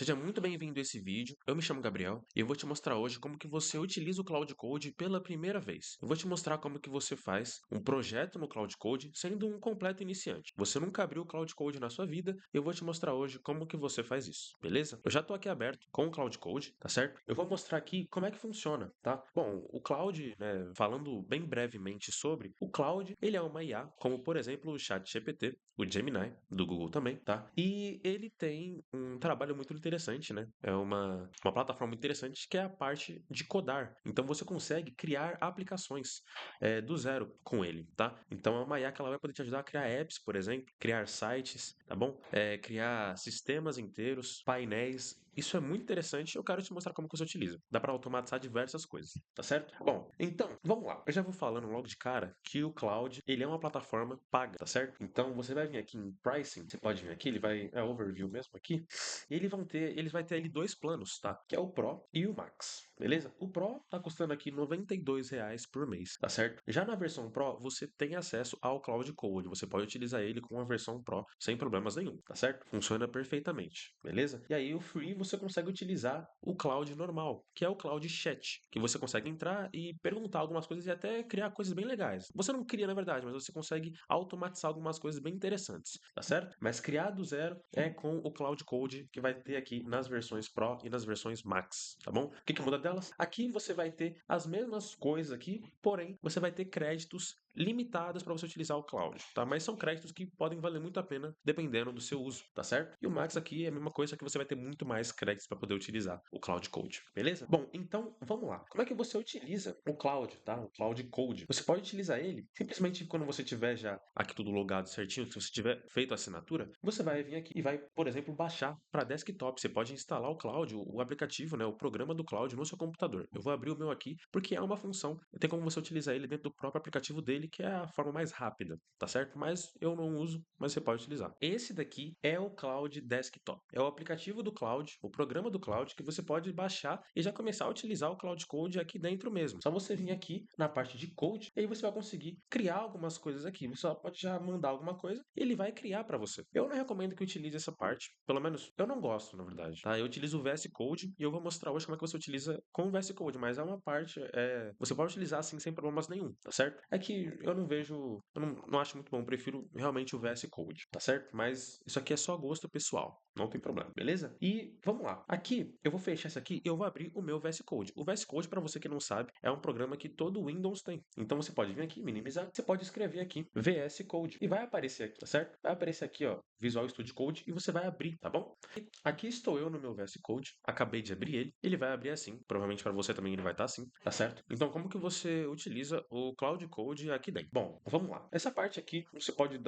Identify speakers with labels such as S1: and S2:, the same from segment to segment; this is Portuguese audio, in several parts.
S1: Seja muito bem-vindo a esse vídeo. Eu me chamo Gabriel e eu vou te mostrar hoje como que você utiliza o Cloud Code pela primeira vez. Eu vou te mostrar como que você faz um projeto no Cloud Code sendo um completo iniciante. Você nunca abriu o Cloud Code na sua vida e eu vou te mostrar hoje como que você faz isso, beleza? Eu já estou aqui aberto com o Cloud Code, tá certo? Eu vou mostrar aqui como é que funciona, tá? Bom, o Cloud, né, falando bem brevemente sobre, o Cloud, ele é uma IA, como por exemplo o ChatGPT, o Gemini, do Google também, tá? E ele tem um trabalho muito interessante, né? É uma plataforma muito interessante que é a parte de codar. Então você consegue criar aplicações do zero com ele, tá? Então é uma IA que ela vai poder te ajudar a criar apps, por exemplo, criar sites, tá bom? Criar sistemas inteiros, painéis. Isso é muito interessante e eu quero te mostrar como que você utiliza. Dá para automatizar diversas coisas, tá certo? Bom, então, vamos lá. Eu já vou falando logo de cara que o Cloud, ele é uma plataforma paga, tá certo? Então, você vai vir aqui em Pricing, você pode vir aqui, ele vai, é Overview mesmo aqui, e eles vai ter ali dois planos, tá? Que é o Pro e o Max, beleza? O Pro tá custando aqui R$ 92 por mês, tá certo? Já na versão Pro, você tem acesso ao Cloud Code, você pode utilizar ele com a versão Pro sem problemas nenhum, tá certo? Funciona perfeitamente, beleza? E aí o Free você consegue utilizar o Cloud normal, que é o Cloud Chat, que você consegue entrar e perguntar algumas coisas e até criar coisas bem legais. Você não cria, na verdade, mas você consegue automatizar algumas coisas bem interessantes, tá certo? Mas criar do zero é com o Cloud Code que vai ter aqui nas versões Pro e nas versões Max, tá bom? O que muda delas? Aqui você vai ter as mesmas coisas aqui, porém você vai ter créditos limitados para você utilizar o Cloud, tá? Mas são créditos que podem valer muito a pena dependendo do seu uso, tá certo? E o Max aqui é a mesma coisa que você vai ter muito mais créditos para poder utilizar o Cloud Code, beleza? Bom, então vamos lá. Como é que você utiliza o Cloud, tá? O Cloud Code. Você pode utilizar ele simplesmente quando você tiver já aqui tudo logado certinho, se você tiver feito a assinatura, você vai vir aqui e vai, por exemplo, baixar para desktop. Você pode instalar o Cloud, o aplicativo, né, o programa do Cloud no seu computador. Eu vou abrir o meu aqui porque é uma função. Tem como você utilizar ele dentro do próprio aplicativo dele, que é a forma mais rápida, tá certo? Mas eu não uso, mas você pode utilizar. Esse daqui é o Cloud Desktop. É o aplicativo do Cloud, o programa do Cloud que você pode baixar e já começar a utilizar o Cloud Code aqui dentro mesmo. Só você vir aqui na parte de code e aí você vai conseguir criar algumas coisas aqui. Você só pode já mandar alguma coisa e ele vai criar para você. Eu não recomendo que utilize essa parte, pelo menos eu não gosto, na verdade. Tá? Eu utilizo o VS Code e eu vou mostrar hoje como é que você utiliza com o VS Code, mas é uma parte, você pode utilizar assim sem problemas nenhum, tá certo? É que eu não vejo, eu não acho muito bom, eu prefiro realmente o VS Code, tá certo? Mas isso aqui é só gosto pessoal, não tem problema, beleza? E vamos lá. Aqui eu vou fechar isso aqui e eu vou abrir o meu VS Code. O VS Code, para você que não sabe, é um programa que todo Windows tem. Então você pode vir aqui, minimizar, você pode escrever aqui VS Code e vai aparecer aqui, tá certo? Vai aparecer aqui, ó, Visual Studio Code e você vai abrir, tá bom? E aqui estou eu no meu VS Code, acabei de abrir ele, ele vai abrir assim, provavelmente para você também ele vai estar assim, tá certo? Então como que você utiliza o Cloud Code aqui dentro? Bom, vamos lá. Essa parte aqui você pode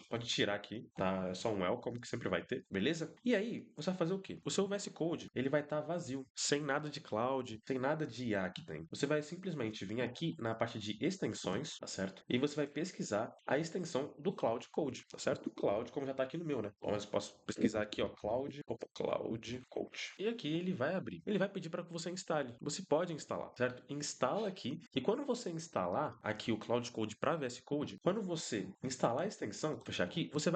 S1: pode tirar aqui, tá? É só um welcome que sempre vai ter, beleza? E aí, você vai fazer o quê? O seu VS Code, ele vai estar vazio, sem nada de cloud, sem nada de IA aqui dentro. Você vai simplesmente vir aqui na parte de extensões, tá certo? E você vai pesquisar a extensão do Cloud Code, tá certo? Cloud, como já tá aqui no meu, né? Bom, mas eu posso pesquisar aqui, ó, Cloud Code. E aqui ele vai abrir. Ele vai pedir para que você instale. Você pode instalar, certo? Instala aqui. E quando você instalar aqui o Cloud Code para VS Code, quando você instalar a extensão, vou fechar aqui, você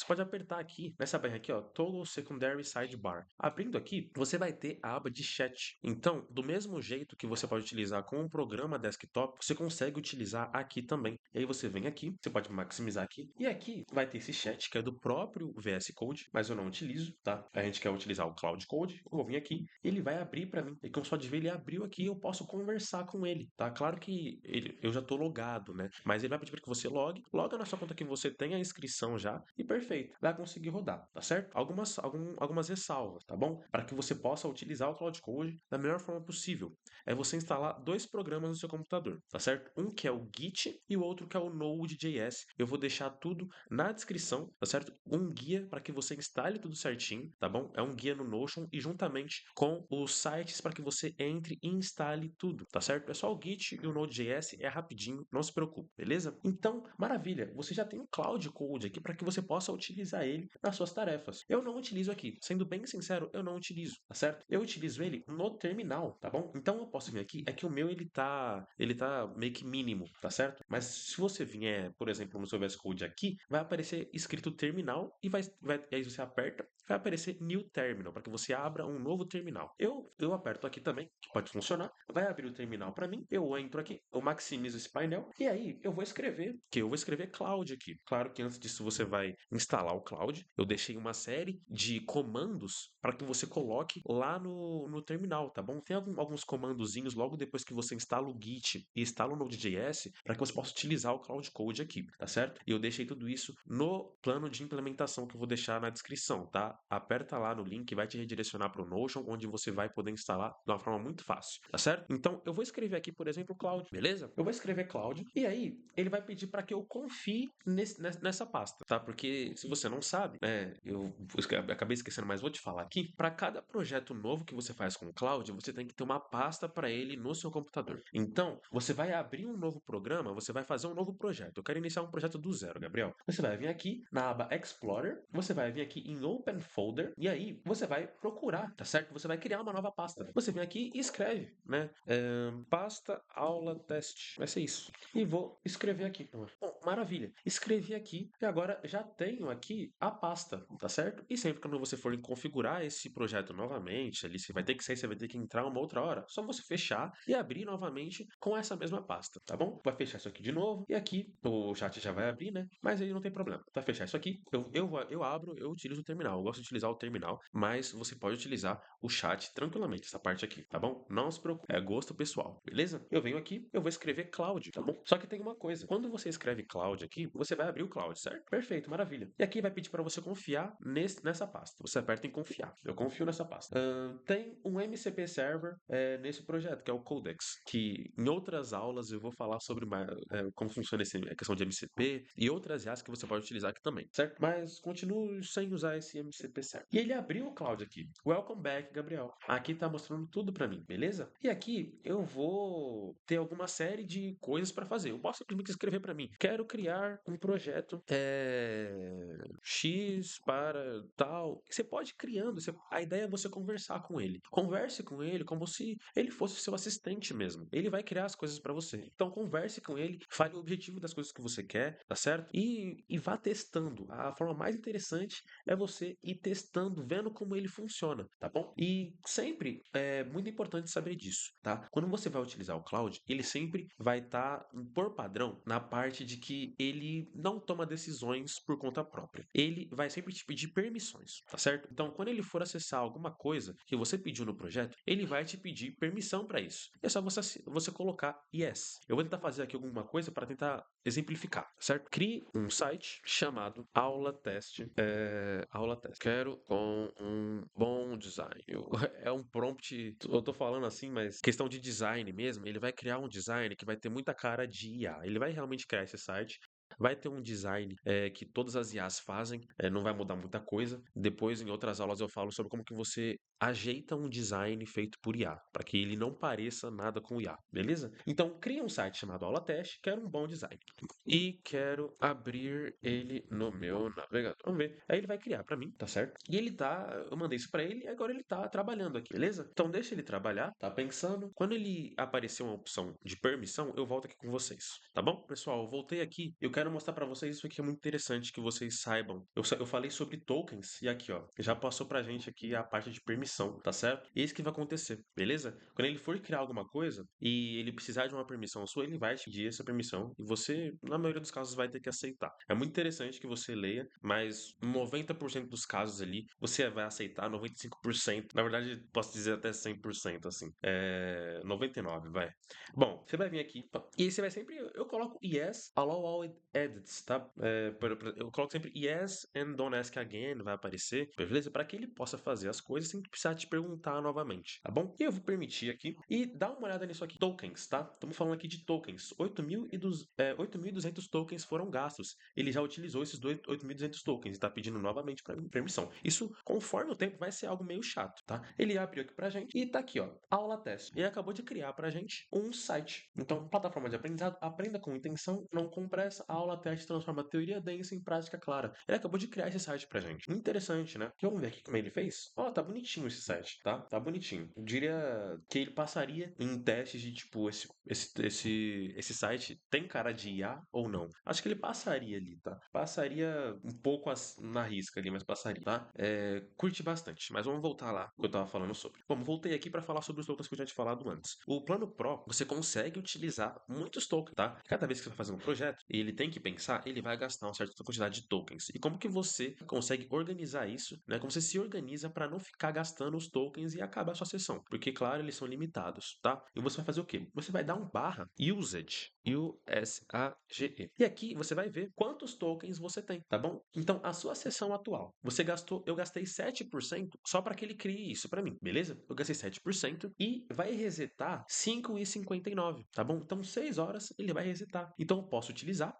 S1: pode apertar aqui nessa barra aqui, ó, Toggle Secondary Sidebar. Abrindo aqui, você vai ter a aba de chat. Então, do mesmo jeito que você pode utilizar com o programa desktop, você consegue utilizar aqui também. E aí você vem aqui, você pode maximizar aqui, e aqui vai ter esse chat que é do próprio VS Code, mas eu não utilizo, tá? A gente quer utilizar o Cloud Code, eu vou vir aqui, ele vai abrir para mim. E como você pode ver, ele abriu aqui e eu posso conversar com ele, tá? Claro que eu já tô logado, né? Mas ele vai pedir para que você loga na sua conta que você tem a inscrição já e perfeito, vai conseguir rodar, tá certo? Algumas ressalvas, tá bom? Para que você possa utilizar o Cloud Code da melhor forma possível. É você instalar dois programas no seu computador, tá certo? Um que é o Git e o outro que é o Node.js. Eu vou deixar tudo na descrição, tá certo? Um guia para que você instale tudo certinho, tá bom? É um guia no Notion e juntamente com os sites para que você entre e instale tudo, tá certo? É só o Git e o Node.js, é rapidinho, não se preocupe, beleza? Então, maravilha, você já tem o Cloud Code aqui para que você possa utilizar ele nas suas tarefas. Eu não utilizo aqui, sendo bem sincero, eu não utilizo, tá certo? Eu utilizo ele no terminal, tá bom? Então eu posso vir aqui, é que o meu ele tá meio que mínimo, tá certo? Mas Se você vier, por exemplo, no seu VS Code aqui, vai aparecer escrito terminal e e aí você aperta, vai aparecer New Terminal, para que você abra um novo terminal. Eu aperto aqui também, que pode funcionar, vai abrir o terminal para mim, eu entro aqui, eu maximizo esse painel, e aí eu vou escrever Cloud aqui. Claro que antes disso você vai instalar o Cloud, eu deixei uma série de comandos para que você coloque lá no terminal, tá bom? Tem alguns comandozinhos logo depois que você instala o Git e instala o Node.js para que você possa utilizar o Cloud Code aqui, tá certo? E eu deixei tudo isso no plano de implementação que eu vou deixar na descrição, tá? Aperta lá no link, vai te redirecionar para o Notion, onde você vai poder instalar de uma forma muito fácil, tá certo? Então, eu vou escrever aqui, por exemplo, Cloud, beleza? Eu vou escrever Cloud e aí ele vai pedir para que eu confie nessa pasta, tá? Porque se você não sabe, né, eu acabei esquecendo, mas vou te falar aqui, para cada projeto novo que você faz com o Cloud, você tem que ter uma pasta para ele no seu computador. Então, você vai abrir um novo programa, você vai fazer um novo projeto. Eu quero iniciar um projeto do zero, Gabriel. Você vai vir aqui na aba Explorer, você vai vir aqui em Open Folder e aí você vai procurar, tá certo? Você vai criar uma nova pasta. Você vem aqui e escreve, né? Pasta aula teste. Vai ser isso. E vou escrever aqui. Bom, maravilha. Escrevi aqui e agora já tenho aqui a pasta, tá certo? E sempre quando você for configurar esse projeto novamente, ali você vai ter que sair, você vai ter que entrar uma outra hora. Só você fechar e abrir novamente com essa mesma pasta, tá bom? Vai fechar isso aqui de novo e aqui o chat já vai abrir, né? Mas aí não tem problema. Vai fechar isso aqui, eu abro, eu utilizo o terminal. Eu gosto de utilizar o terminal, mas você pode utilizar o chat tranquilamente, essa parte aqui, tá bom? Não se preocupe, é gosto pessoal, beleza? Eu venho aqui, eu vou escrever Cloud, tá bom? Só que tem uma coisa, quando você escreve Cloud aqui, você vai abrir o Cloud, certo? Perfeito, maravilha. E aqui vai pedir para você confiar nessa pasta. Você aperta em confiar. Eu confio nessa pasta. Tem um MCP Server nesse projeto, que é o Codex, que em outras aulas eu vou falar sobre como funciona a questão de MCP e outras IAs que você pode utilizar aqui também, certo? Mas continue sem usar esse MCP Server. E ele abriu o Cloud aqui. Welcome back, Gabriel. Aqui tá mostrando tudo para mim, beleza? E aqui eu vou ter alguma série de coisas para fazer. Eu posso simplesmente escrever para mim. Quero criar um projeto X para tal. Você pode ir criando. A ideia é você conversar com ele. Converse com ele como se ele fosse seu assistente mesmo. Ele vai criar as coisas para você. Então converse com ele, fale o objetivo das coisas que você quer, tá certo? E vá testando. A forma mais interessante é você ir testando, vendo como ele funciona, tá bom? E sempre é muito importante saber disso, tá? Quando você vai utilizar o cloud, ele sempre vai estar, por padrão, na parte de que ele não toma decisões por conta própria. Ele vai sempre te pedir permissões, tá certo? Então, quando ele for acessar alguma coisa que você pediu no projeto, ele vai te pedir permissão para isso. É só você colocar yes. Eu vou tentar fazer aqui alguma coisa para tentar exemplificar, certo? Crie um site chamado aula teste. Aula teste. Quero com um bom design. É um prompt, eu tô falando assim, mas questão de design mesmo, ele vai criar um design que vai ter muita cara de IA. Ele vai realmente criar esse site. Vai ter um design que todas as IAs fazem, não vai mudar muita coisa. Depois, em outras aulas, eu falo sobre como que você ajeita um design feito por IA, para que ele não pareça nada com IA, beleza? Então, cria um site chamado Aula Teste, quero um bom design. E quero abrir ele no meu navegador. Vamos ver. Aí ele vai criar para mim, tá certo? E ele tá, eu mandei isso para ele e agora ele tá trabalhando aqui, beleza? Então deixa ele trabalhar, tá pensando. Quando ele aparecer uma opção de permissão, eu volto aqui com vocês, tá bom? Pessoal, eu voltei aqui. Eu quero mostrar para vocês isso aqui é muito interessante que vocês saibam. Eu falei sobre tokens e aqui, ó, já passou pra gente aqui a parte de permissão, tá certo? E é isso que vai acontecer, beleza? Quando ele for criar alguma coisa e ele precisar de uma permissão sua, ele vai te pedir essa permissão e você, na maioria dos casos, vai ter que aceitar. É muito interessante que você leia, mas 90% dos casos ali você vai aceitar, 95%, na verdade, posso dizer até 100%, assim. 99%, vai. Bom, você vai vir aqui e você vai sempre. Eu coloco yes, allow all edits, tá? Eu coloco sempre yes and don't ask again, vai aparecer, beleza? Para que ele possa fazer as coisas sem precisar te perguntar novamente, tá bom? E eu vou permitir aqui e dá uma olhada nisso aqui. Tokens, tá? Estamos falando aqui de tokens. 8.200 tokens foram gastos. Ele já utilizou esses 8.200 tokens e está pedindo novamente para permissão. Isso, conforme o tempo, vai ser algo meio chato, tá? Ele abriu aqui pra gente e tá aqui, ó, aula teste. Ele acabou de criar pra gente um site. Então, plataforma de aprendizado, aprenda com intenção, não com pressa. A aula teste transforma teoria densa em prática clara. Ele acabou de criar esse site pra gente. Interessante, né? E vamos ver aqui como ele fez? Ó, tá bonitinho esse site, tá? Tá bonitinho. Eu diria que ele passaria em testes de tipo, esse site tem cara de IA ou não? Acho que ele passaria ali, tá? Passaria um pouco na risca ali, mas passaria, tá? Curti bastante, mas vamos voltar lá que eu tava falando sobre. Bom, voltei aqui para falar sobre os tokens que eu já tinha falado antes. O plano Pro, você consegue utilizar muitos tokens, tá? Cada vez que você vai fazer um projeto, ele tem que pensar, ele vai gastar uma certa quantidade de tokens. E como que você consegue organizar isso, né? Como você se organiza para não ficar gastando os tokens e acabar a sua sessão? Porque, claro, eles são limitados, tá? E você vai fazer o quê? Você vai dar um barra usage, U-S-A-G-E. E aqui você vai ver quantos tokens você tem, tá bom? Então, a sua sessão atual, eu gastei 7% só para que ele crie isso para mim, beleza? Eu gastei 7% e vai resetar 5,59, tá bom? Então, 6 horas ele vai resetar. Então, eu posso utilizar.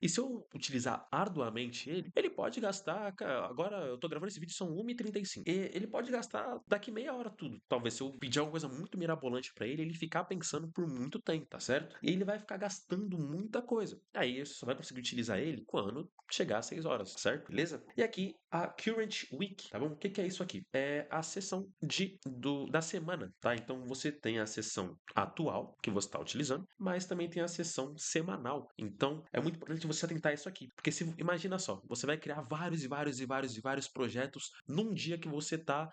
S1: E se eu utilizar arduamente ele pode gastar. Agora eu tô gravando esse vídeo, são 1h35. E ele pode gastar daqui meia hora tudo. Talvez se eu pedir alguma coisa muito mirabolante para ele ficar pensando por muito tempo, tá certo? E ele vai ficar gastando muita coisa. Aí você só vai conseguir utilizar ele quando chegar às 6 horas, certo? Beleza? E aqui a Current Week, tá bom? O que que é isso aqui? É a sessão da semana, tá? Então você tem a sessão atual que você está utilizando, mas também tem a sessão semanal. Então é muito importante você atentar isso aqui, porque se imagina só, você vai criar vários e vários e vários e vários projetos num dia que você está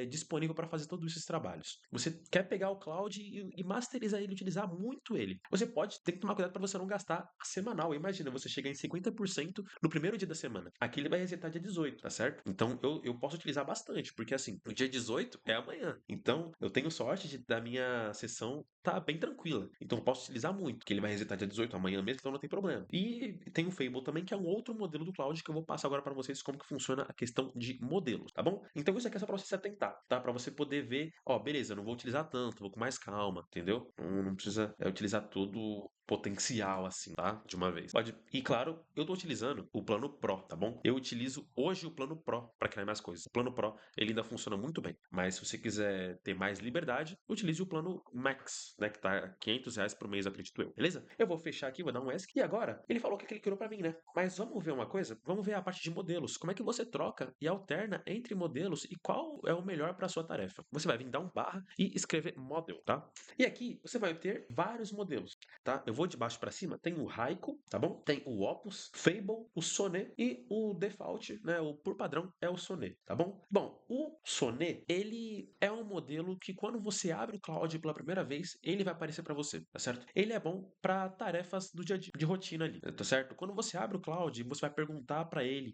S1: disponível para fazer todos esses trabalhos. Você quer pegar o cloud e masterizar ele, utilizar muito ele. Você pode ter que tomar cuidado para você não gastar a semanal. Imagina, você chegar em 50% no primeiro dia da semana. Aqui ele vai resetar dia 18, tá certo? Então eu posso utilizar bastante, porque assim, o dia 18 é amanhã. Então eu tenho sorte da minha sessão tá bem tranquila. Então eu posso utilizar muito, que ele vai resetar dia 18 amanhã mesmo, então não tem problema. E tem o Fable também, que é um outro modelo do cloud que eu vou passar agora para vocês como que funciona a questão de modelos, tá bom? Então isso aqui é só para você se atentar, tá? Para você poder ver, ó, beleza, eu não vou utilizar tanto, vou com mais calma, entendeu? Não precisa utilizar todo potencial assim, tá? De uma vez. Pode. E claro, eu tô utilizando o plano Pro, tá bom? Eu utilizo hoje o plano Pro para criar mais coisas. O plano Pro, ele ainda funciona muito bem, mas se você quiser ter mais liberdade, utilize o plano Max, né, que tá R$ 500 por mês, acredito eu. Beleza? Eu vou fechar aqui, vou dar um ESC. E agora, ele falou que ele criou para mim, né? Mas vamos ver uma coisa? Vamos ver a parte de modelos. Como é que você troca e alterna entre modelos e qual é o melhor para sua tarefa? Você vai vir dar um barra e escrever model, tá? E aqui você vai ter vários modelos, tá? Eu vou de baixo para cima, tem o Haiku, tá bom? Tem o Opus, Fable, o Sonnet e o default, né? O por padrão é o Sonnet, tá bom? Bom, o Sonnet, ele é um modelo que quando você abre o Cloud pela primeira vez, ele vai aparecer para você, tá certo? Ele é bom para tarefas do dia a dia, de rotina ali, tá certo? Quando você abre o Cloud, você vai perguntar para ele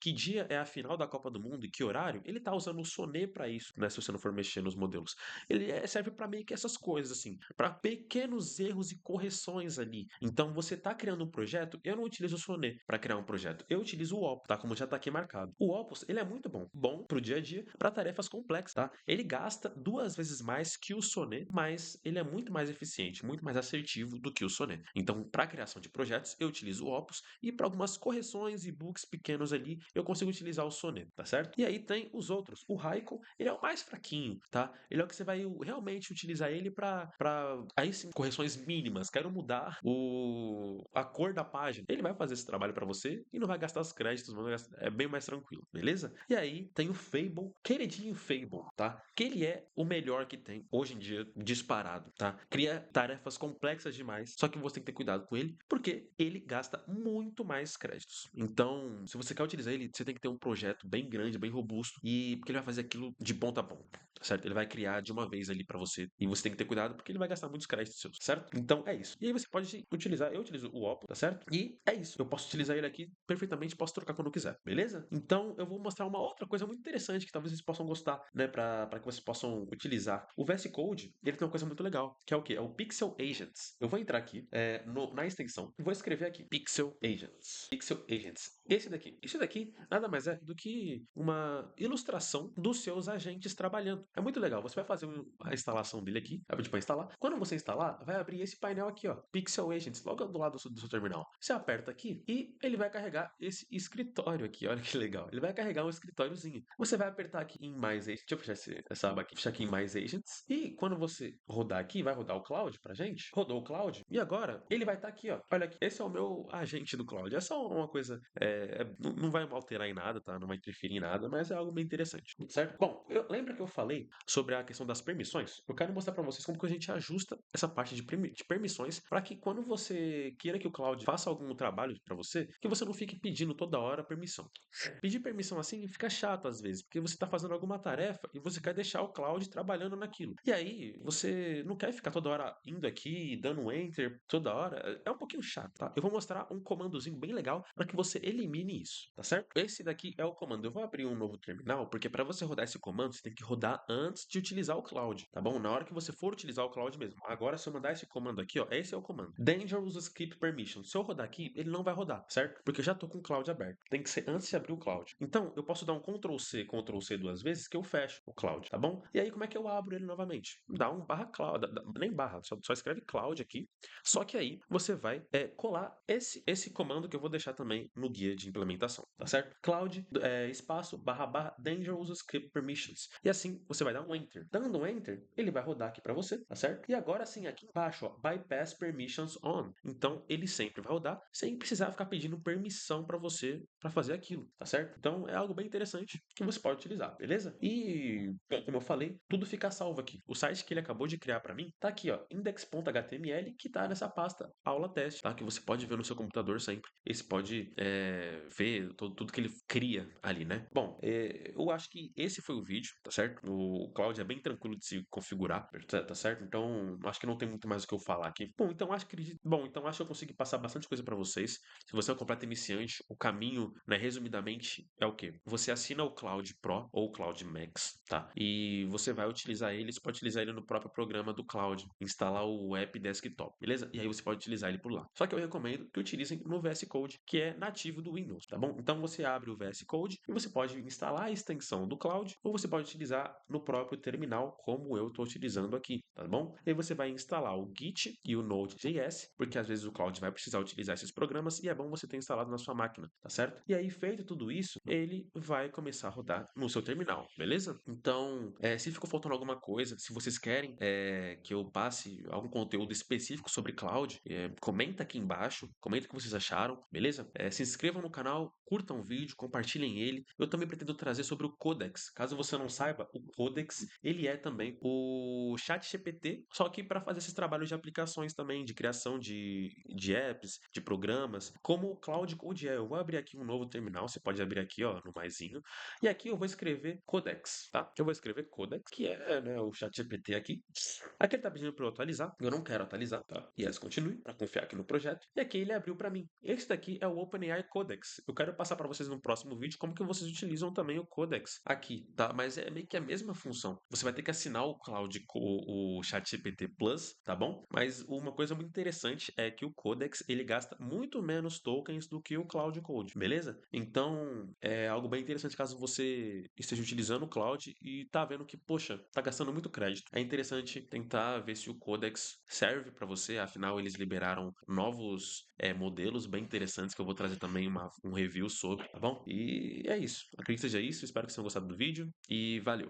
S1: que dia é a final da Copa do Mundo e que horário, ele tá usando o Sonnet para isso, né? Se você não for mexer nos modelos. Ele serve para meio que essas coisas, assim, para pequenos erros e correções ali. Então, você tá criando um projeto, eu não utilizo o Sonnet para criar um projeto, eu utilizo o Opus, tá? Como já tá aqui marcado. O Opus, ele é muito bom pro dia a dia, para tarefas complexas, tá? Ele gasta 2 vezes mais que o Sonnet, mas ele é muito mais eficiente, muito mais assertivo do que o Sonnet. Então, para criação de projetos, eu utilizo o Opus e para algumas correções e bugs pequenos ali, eu consigo utilizar o Sonnet, tá certo? E aí tem os outros. O Haiku, ele é o mais fraquinho, tá? Ele é o que você vai realmente utilizar ele para aí sim, correções mínimas. Quero mudar a cor da página. Ele vai fazer esse trabalho para você e não vai gastar os créditos, é bem mais tranquilo, beleza? E aí tem o Fable, queridinho Fable, tá? Que ele é o melhor que tem hoje em dia, disparado, tá? Cria tarefas complexas demais, só que você tem que ter cuidado com ele, porque ele gasta muito mais créditos. Então, se você quer utilizar ele, você tem que ter um projeto bem grande, bem robusto, e porque ele vai fazer aquilo de ponta a ponta, certo? Ele vai criar de uma vez ali para você, e você tem que ter cuidado porque ele vai gastar muitos créditos seus, certo? Então é isso. E aí você pode utilizar, eu utilizo o Oppo, tá certo? E é isso. Eu posso utilizar ele aqui perfeitamente, posso trocar quando eu quiser, beleza? Então eu vou mostrar uma outra coisa muito interessante que talvez vocês possam gostar, né, para que vocês possam utilizar. O VS Code, ele tem uma coisa muito legal, que é o quê? É o Pixel Agents. Eu vou entrar aqui na extensão e vou escrever aqui Pixel Agents. Pixel Agents. Esse daqui nada mais é do que uma ilustração dos seus agentes trabalhando. É muito legal. Você vai fazer a instalação dele aqui, vai pedir para instalar. Quando você instalar, vai abrir esse painel aqui, ó, Pixel Agents, logo do lado do seu terminal. Você aperta aqui e ele vai carregar esse escritório aqui. Olha que legal. Ele vai carregar um escritóriozinho. Você vai apertar aqui em mais agents. Deixa eu fechar essa aba aqui. Fechar aqui em mais agents. E quando você rodar aqui, vai rodar o cloud pra gente. Rodou o cloud. E agora ele vai estar aqui, ó. Olha aqui. Esse é o meu agente do cloud. É só uma coisa. Não vai alterar em nada, tá? Não vai interferir em nada, mas é algo bem interessante, certo? Bom, lembra que eu falei sobre a questão das permissões? Eu quero mostrar para vocês como que a gente ajusta essa parte de permissões para que quando você queira que o cloud faça algum trabalho para você, que você não fique pedindo toda hora permissão. Pedir permissão assim fica chato às vezes, porque você está fazendo alguma tarefa e você quer deixar o cloud trabalhando naquilo. E aí, você não quer ficar toda hora indo aqui, dando um enter toda hora. É um pouquinho chato, tá? Eu vou mostrar um comandozinho bem legal para que você elimine isso, tá certo? Esse daqui é o comando. Eu vou abrir um novo terminal, porque para você rodar esse comando, você tem que rodar antes de utilizar o cloud, tá bom? Na hora que você for utilizar o cloud mesmo. Agora, se eu mandar esse comando aqui, ó, esse é o comando. Dangerous Skip Permission. Se eu rodar aqui, ele não vai rodar, certo? Porque eu já tô com o cloud aberto. Tem que ser antes de abrir o cloud. Então, eu posso dar um Ctrl C duas vezes que eu fecho o cloud, tá bom? E aí, como é que eu abro ele novamente? Dá um barra cloud, nem barra, só escreve cloud aqui. Só que aí você vai colar esse comando que eu vou deixar também no guia de implementação, tá certo? Cloud, espaço, barra, barra, Dangerous Script Permissions. E assim, você vai dar um Enter. Dando um Enter, ele vai rodar aqui para você, tá certo? E agora sim, aqui embaixo, ó, Bypass Permissions On. Então, ele sempre vai rodar sem precisar ficar pedindo permissão para você para fazer aquilo, tá certo? Então, é algo bem interessante que você pode utilizar, beleza? E, como eu falei, tudo fica salvo aqui. O site que ele acabou de criar para mim tá aqui, ó, index.html, que tá nessa pasta aula teste, tá? Que você pode ver no seu computador sempre. E você pode ver tudo que ele cria ali, né? Bom, eu acho que esse foi o vídeo, tá certo? O Cloud é bem tranquilo de se configurar, tá certo? Então, acho que não tem muito mais o que eu falar aqui. Bom, então acho que eu consegui passar bastante coisa para vocês. Se você é um completo iniciante, o caminho, né, resumidamente, é o quê? Você assina o Cloud Pro ou o Cloud Max, tá? E você vai utilizar ele, você pode utilizar ele no próprio programa do Cloud, instalar o app desktop, beleza? E aí você pode utilizar ele por lá. Só que eu recomendo que utilizem no VS Code, que é nativo do Windows, tá bom? Então você abre o VS Code e você pode instalar a extensão do Cloud ou você pode utilizar no próprio terminal, como eu estou utilizando aqui, tá bom? E aí você vai instalar o Git e o Node.js, porque às vezes o Cloud vai precisar utilizar esses programas e é bom você ter instalado na sua máquina, tá certo? E aí, feito tudo isso, ele vai começar a rodar no seu terminal, beleza? Então, se ficou faltando alguma coisa, se vocês querem que eu passe algum conteúdo específico sobre cloud, comenta aqui embaixo, comenta o que vocês acharam, beleza? Se inscrevam no canal, curtam o vídeo, compartilhem ele. Eu também pretendo trazer sobre o Codex. Caso você não saiba, o Codex, ele é também o ChatGPT, só que para fazer esses trabalhos de aplicações também, de criação de apps, de programas, como o Cloud Code é. Eu vou abrir aqui um novo terminal, você pode abrir aqui, ó, no maisinho, e aqui eu vou escrever Codex, tá? Eu vou escrever Codex, que é, né, o ChatGPT aqui. Aqui ele tá pedindo para eu atualizar, eu não quero atualizar, tá? Yes, continue, para confiar aqui no projeto. E aqui ele abriu para mim. Esse daqui é o OpenAI Codex. Eu quero passar para vocês no próximo vídeo como que vocês utilizam também o Codex aqui, tá? Mas é meio que a mesma função. Você vai ter que assinar o Cloud, o ChatGPT Plus, tá bom? Mas uma coisa muito interessante é que o Codex ele gasta muito menos tokens do que o Cloud Code, beleza? Então é algo bem interessante caso você esteja utilizando o Cloud e tá vendo que, poxa, tá gastando muito crédito. É interessante tentar ver se o Codex serve para você, afinal eles liberaram novos modelos bem interessantes que eu vou trazer também um review sobre, tá bom? E é isso. Acredito que seja isso, espero que vocês tenham gostado do vídeo e valeu!